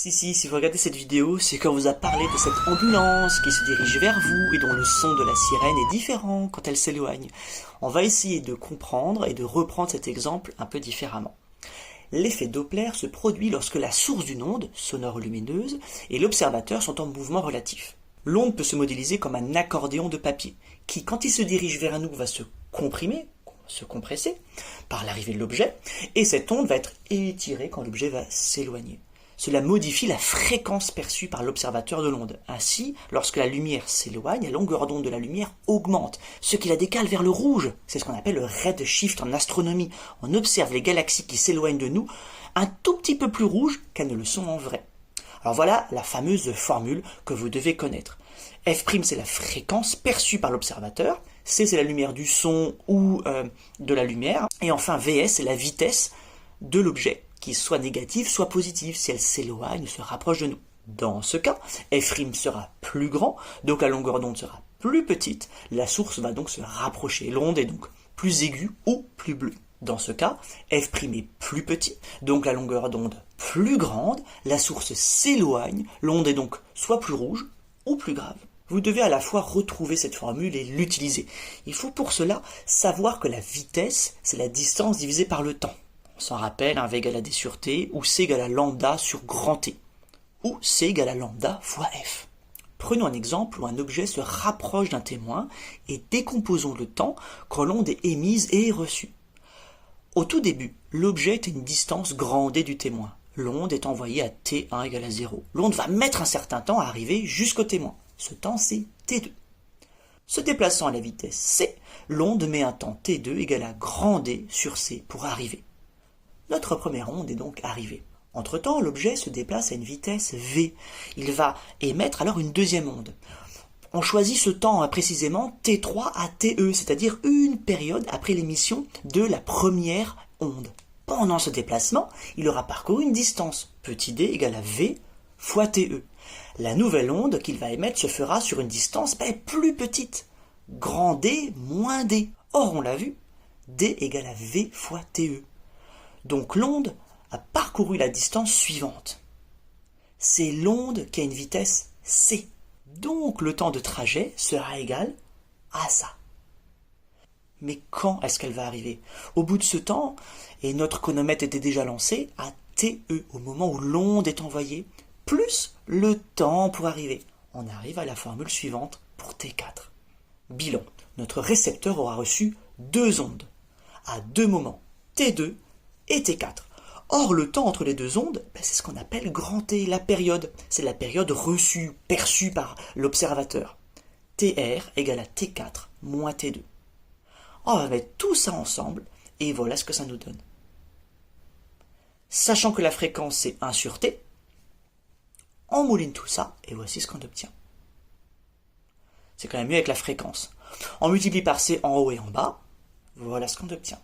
Si vous regardez cette vidéo, c'est qu'on vous a parlé de cette ambulance qui se dirige vers vous et dont le son de la sirène est différent quand elle s'éloigne. On va essayer de comprendre et de reprendre cet exemple un peu différemment. L'effet Doppler se produit lorsque la source d'une onde, sonore lumineuse, et l'observateur sont en mouvement relatif. L'onde peut se modéliser comme un accordéon de papier, qui, quand il se dirige vers nous, va se comprimer, se compresser, par l'arrivée de l'objet, et cette onde va être étirée quand l'objet va s'éloigner. Cela modifie la fréquence perçue par l'observateur de l'onde. Ainsi, lorsque la lumière s'éloigne, la longueur d'onde de la lumière augmente, ce qui la décale vers le rouge. C'est ce qu'on appelle le redshift en astronomie. On observe les galaxies qui s'éloignent de nous un tout petit peu plus rouges qu'elles ne le sont en vrai. Alors voilà la fameuse formule que vous devez connaître. F' c'est la fréquence perçue par l'observateur, C c'est la lumière du son ou de la lumière, et enfin Vs c'est la vitesse de l'objet, qui soit négative, soit positive, si elle s'éloigne ou se rapproche de nous. Dans ce cas, F' sera plus grand, donc la longueur d'onde sera plus petite, la source va donc se rapprocher, l'onde est donc plus aiguë ou plus bleue. Dans ce cas, F' est plus petit, donc la longueur d'onde plus grande, la source s'éloigne, l'onde est donc soit plus rouge ou plus grave. Vous devez à la fois retrouver cette formule et l'utiliser. Il faut pour cela savoir que la vitesse, c'est la distance divisée par le temps. On s'en rappelle, V égale à D sur T, ou C égale à lambda sur grand T, ou C égale à lambda fois F. Prenons un exemple où un objet se rapproche d'un témoin et décomposons le temps quand l'onde est émise et est reçue. Au tout début, l'objet est à une distance grand D du témoin. L'onde est envoyée à T1 égale à 0. L'onde va mettre un certain temps à arriver jusqu'au témoin. Ce temps, c'est T2. Se déplaçant à la vitesse C, l'onde met un temps T2 égal à grand D sur C pour arriver. Notre première onde est donc arrivée. Entre-temps, l'objet se déplace à une vitesse V. Il va émettre alors une deuxième onde. On choisit ce temps précisément T3 à TE, c'est-à-dire une période après l'émission de la première onde. Pendant ce déplacement, il aura parcouru une distance, petit d égale à V fois TE. La nouvelle onde qu'il va émettre se fera sur une distance plus petite, grand D moins D. Or, on l'a vu, D égale à V fois TE. Donc l'onde a parcouru la distance suivante. C'est l'onde qui a une vitesse c. Donc le temps de trajet sera égal à ça. Mais quand est-ce qu'elle va arriver? Au bout de ce temps, et notre chronomètre était déjà lancé, à TE, au moment où l'onde est envoyée, plus le temps pour arriver. On arrive à la formule suivante pour T4. Bilan, notre récepteur aura reçu deux ondes, à deux moments, T2 et T4. Or, le temps entre les deux ondes, c'est ce qu'on appelle grand T, la période. C'est la période reçue, perçue par l'observateur. TR égale à T4 moins T2. On va mettre tout ça ensemble, et voilà ce que ça nous donne. Sachant que la fréquence c'est 1 sur T, on mouline tout ça, et voici ce qu'on obtient. C'est quand même mieux avec la fréquence. On multiplie par C en haut et en bas, voilà ce qu'on obtient.